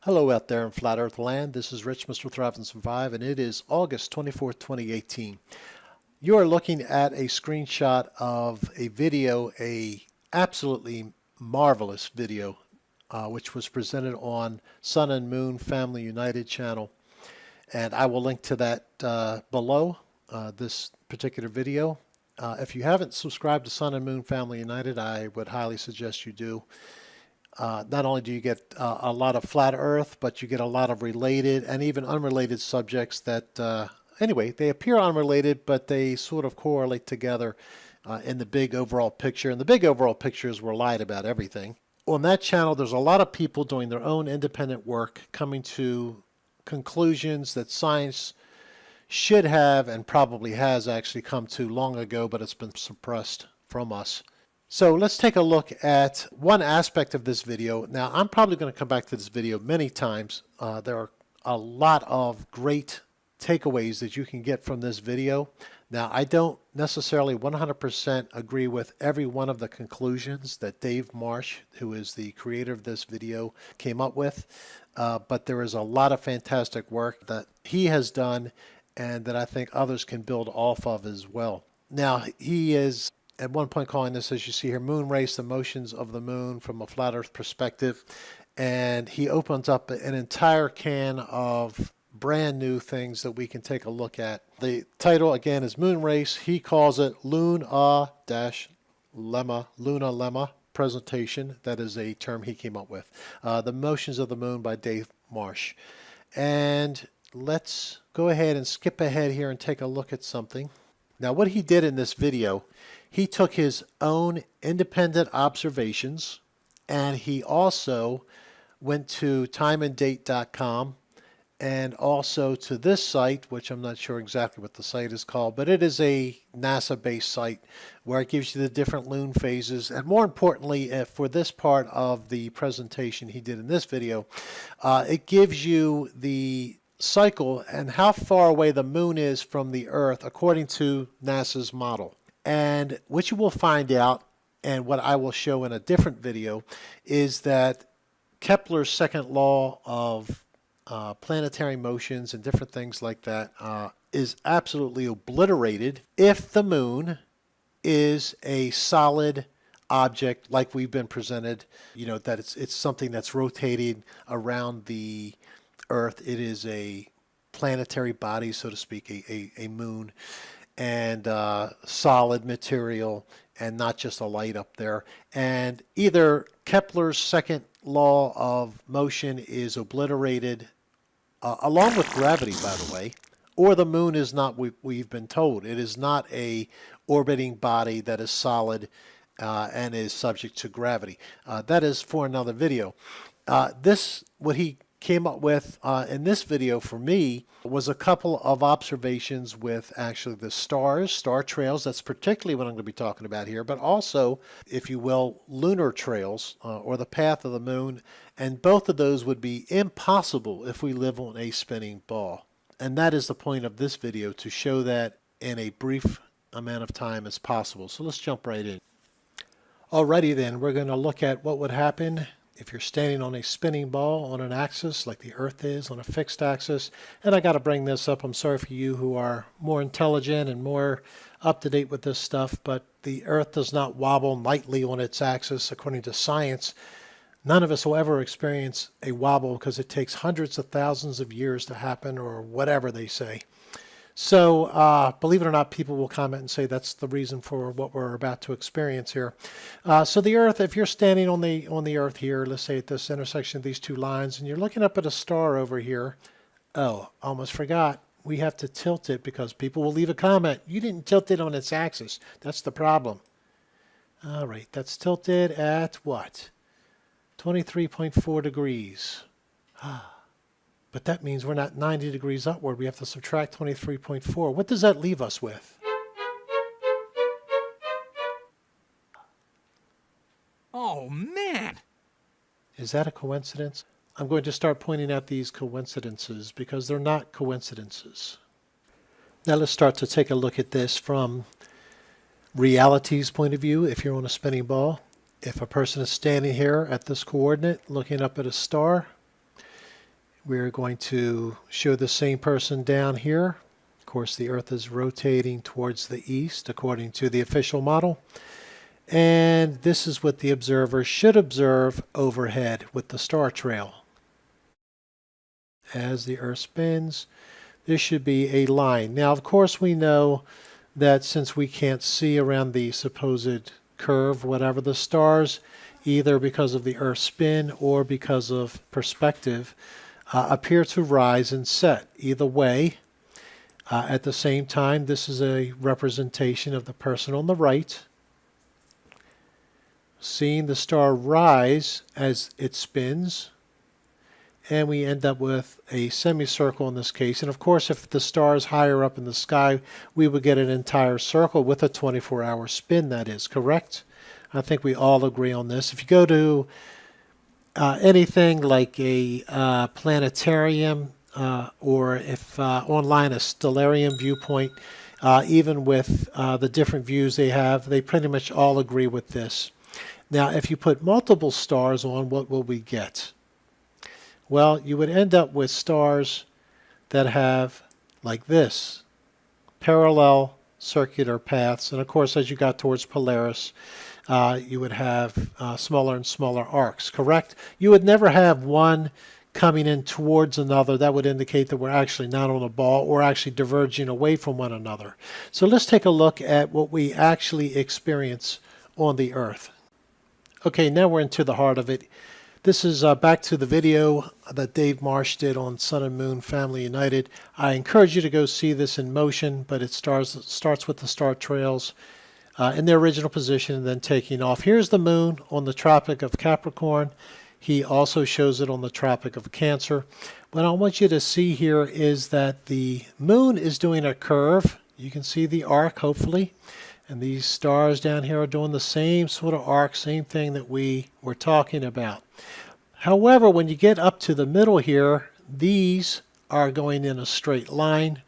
Hello out there in Flat Earth land. This is Rich, Mr. Thrive and Survive, and it is August 24th, 2018. You are looking at a screenshot of a video, a absolutely marvelous video, which was presented on Sun and Moon Family United channel. And I will link to that below this particular video. If you haven't subscribed to Sun and Moon Family United, I would highly suggest you do. Not only do you get a lot of flat earth, but you get a lot of related and even unrelated subjects that, anyway, they appear unrelated, but they sort of correlate together in the big overall picture. And the big overall picture is we're lied about everything. On that channel, there's a lot of people doing their own independent work, coming to conclusions that science should have and probably has actually come to long ago, but it's been suppressed from us. So let's take a look at one aspect of this video. Now, I'm probably going to come back to this video many times. There are a lot of great takeaways that you can get from this video. Now, I don't necessarily 100% agree with every one of the conclusions that Dave Marsh, who is the creator of this video, came up with. But there is a lot of fantastic work that he has done and that I think others can build off of as well. Now, he is at one point calling this, as you see here, Moon Race, the motions of the moon from a flat earth perspective. And he opens up an entire can of brand new things that we can take a look at. The title again is Moon Race. He calls it Luna Lemma presentation. That is a term he came up with. The Motions of the Moon by Dave Marsh. And let's go ahead and skip ahead here and take a look at something. Now, what he did in this video, he took his own independent observations, and he also went to timeanddate.com and also to this site, which I'm not sure exactly what the site is called, but it is a NASA-based site where it gives you the different lunar phases. And more importantly, for this part of the presentation he did in this video, it gives you the cycle and how far away the moon is from the Earth according to NASA's model. And what you will find out, and what I will show in a different video, is that Kepler's second law of planetary motions and different things like that is absolutely obliterated if the moon is a solid object like we've been presented, you know, that it's something that's rotating around the Earth. It is a planetary body, so to speak, a moon, and solid material and not just a light up there. And either Kepler's second law of motion is obliterated along with gravity, by the way, or the moon is not, we've been told, it is not a orbiting body that is solid and is subject to gravity. That is for another video. What he came up with in this video for me was a couple of observations with actually the stars, star trails. That's particularly what I'm going to be talking about here, but also, if you will, lunar trails or the path of the moon. And both of those would be impossible if we live on a spinning ball. And that is the point of this video, to show that in a brief amount of time as possible. So let's jump right in. Alrighty then, we're going to look at what would happen if you're standing on a spinning ball on an axis like the Earth is on a fixed axis. And I got to bring this up. I'm sorry for you who are more intelligent and more up to date with this stuff, but the Earth does not wobble nightly on its axis according to science. None of us will ever experience a wobble because it takes hundreds of thousands of years to happen, or whatever they say. So believe it or not, people will comment and say that's the reason for what we're about to experience here. So the Earth, if you're standing on the Earth here, let's say at this intersection of these two lines, and you're looking up at a star over here. Oh, almost forgot. We have to tilt it because people will leave a comment. You didn't tilt it on its axis. That's the problem. All right, that's tilted at what? 23.4 degrees. But that means we're not 90 degrees upward. We have to subtract 23.4. What does that leave us with? Oh, man! Is that a coincidence? I'm going to start pointing out these coincidences because they're not coincidences. Now let's start to take a look at this from reality's point of view. If you're on a spinning ball, if a person is standing here at this coordinate looking up at a star, We're going to show the same person down here. Of course, the Earth is rotating towards the east according to the official model. And this is what the observer should observe overhead with the star trail. As the Earth spins, there should be a line. Now, of course, we know that since we can't see around the supposed curve, whatever, the stars, either because of the Earth's spin or because of perspective, appear to rise and set. Either way, at the same time, this is a representation of the person on the right, seeing the star rise as it spins, and we end up with a semicircle in this case. And of course, if the star is higher up in the sky, we would get an entire circle with a 24-hour spin, that is, correct? I think we all agree on this. If you go to anything like a planetarium or if online a stellarium viewpoint, even with the different views they have, they pretty much all agree with this. Now, if you put multiple stars on, what will we get? Well, you would end up with stars that have, like this, parallel circular paths. And of course, as you got towards Polaris, you would have smaller and smaller arcs, correct? You would never have one coming in towards another. That would indicate that we're actually not on a ball or actually diverging away from one another. So let's take a look at what we actually experience on the Earth. Okay, now we're into the heart of it. This is back to the video that Dave Marsh did on Sun and Moon Family United. I encourage you to go see this in motion, but it starts with the star trails in their original position and then taking off. Here's the moon on the Tropic of Capricorn. He also shows it on the Tropic of Cancer. What I want you to see here is that the moon is doing a curve. You can see the arc, hopefully. And these stars down here are doing the same sort of arc, same thing that we were talking about. However, when you get up to the middle here, these are going in a straight line,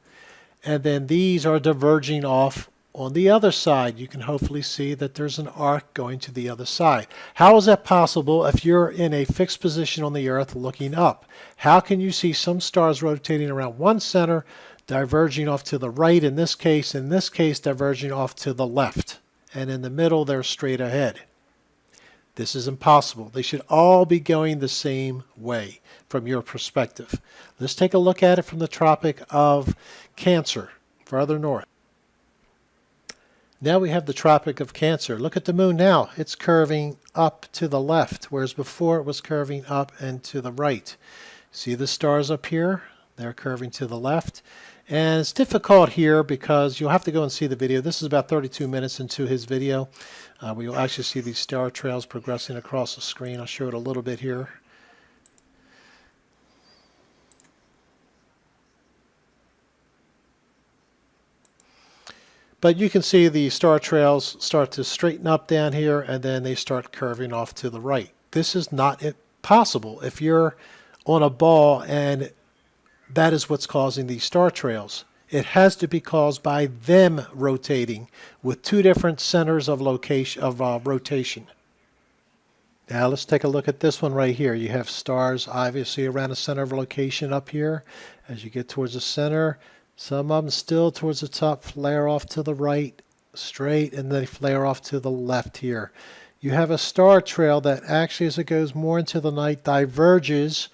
and then these are diverging off on the other side. You can hopefully see that there's an arc going to the other side. How is that possible if you're in a fixed position on the Earth looking up? How can you see some stars rotating around one center, diverging off to the right in this case diverging off to the left, and in the middle they're straight ahead? This is impossible. They should all be going the same way from your perspective. Let's take a look at it from the Tropic of Cancer, further north. Now we have the Tropic of Cancer. Look at the moon now. It's curving up to the left, whereas before it was curving up and to the right. See the stars up here? They're curving to the left. And it's difficult here because you'll have to go and see the video. This is about 32 minutes into his video. We will actually see these star trails progressing across the screen. I'll show it a little bit here. But you can see the star trails start to straighten up down here, and then they start curving off to the right. This is not possible if you're on a ball and that is what's causing these star trails. It has to be caused by them rotating with two different centers of rotation. Now let's take a look at this one right here. You have stars obviously around the center of location up here. As you get towards the center, some of them still towards the top flare off to the right, straight, and they flare off to the left here. You have a star trail that actually, as it goes more into the night, diverges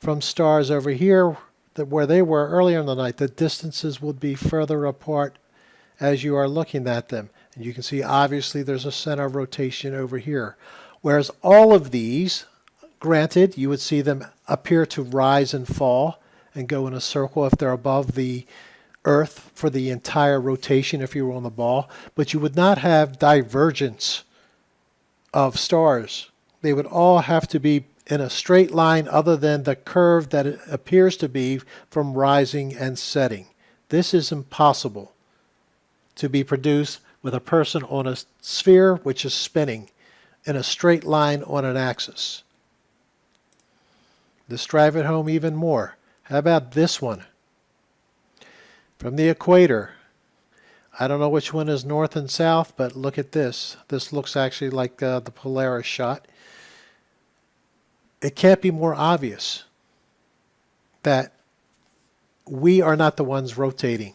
from stars over here where they were earlier in the night. The distances would be further apart as you are looking at them. And you can see obviously there's a center of rotation over here. Whereas all of these, granted, you would see them appear to rise and fall and go in a circle if they're above the Earth for the entire rotation if you were on the ball, but you would not have divergence of stars. They would all have to be in a straight line other than the curve that it appears to be from rising and setting. This is impossible to be produced with a person on a sphere which is spinning in a straight line on an axis. Let's drive it home even more. How about this one? From the equator. I don't know which one is north and south, but look at this. This looks actually like the Polaris shot. It can't be more obvious. that we are not the ones rotating.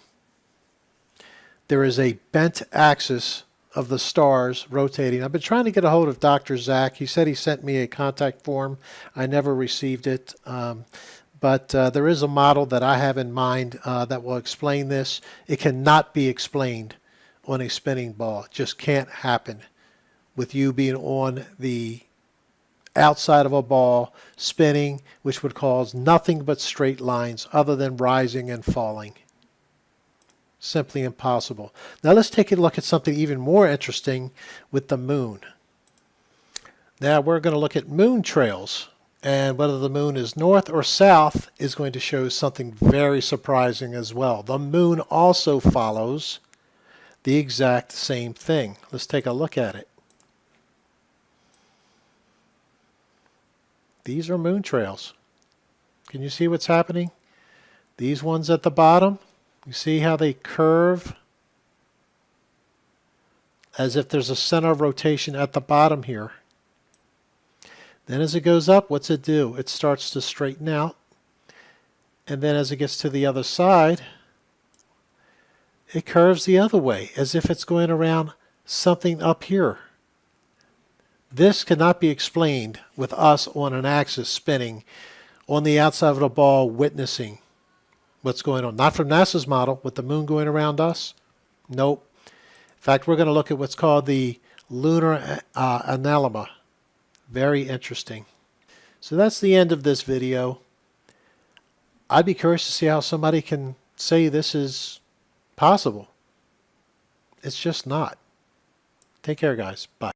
There is a bent axis of the stars rotating. I've been trying to get a hold of Dr. Zach. He said he sent me a contact form. I never received it. But there is a model that I have in mind that will explain this. It cannot be explained on a spinning ball. It just can't happen with you being on the outside of a ball spinning, which would cause nothing but straight lines other than rising and falling. Simply impossible. Now let's take a look at something even more interesting with the moon. Now we're going to look at moon trails, and whether the moon is north or south is going to show something very surprising as well. The moon also follows the exact same thing. Let's take a look at it. These are moon trails. Can you see what's happening? These ones at the bottom, you see how they curve as if there's a center of rotation at the bottom here. Then as it goes up, what's it do? It starts to straighten out. And then as it gets to the other side, it curves the other way as if it's going around something up here. This cannot be explained with us on an axis spinning on the outside of the ball witnessing what's going on. Not from NASA's model with the moon going around us. Nope. In fact, we're going to look at what's called the lunar anomaly. Very interesting. So that's the end of this video. I'd be curious to see how somebody can say this is possible. It's just not. Take care, guys. Bye.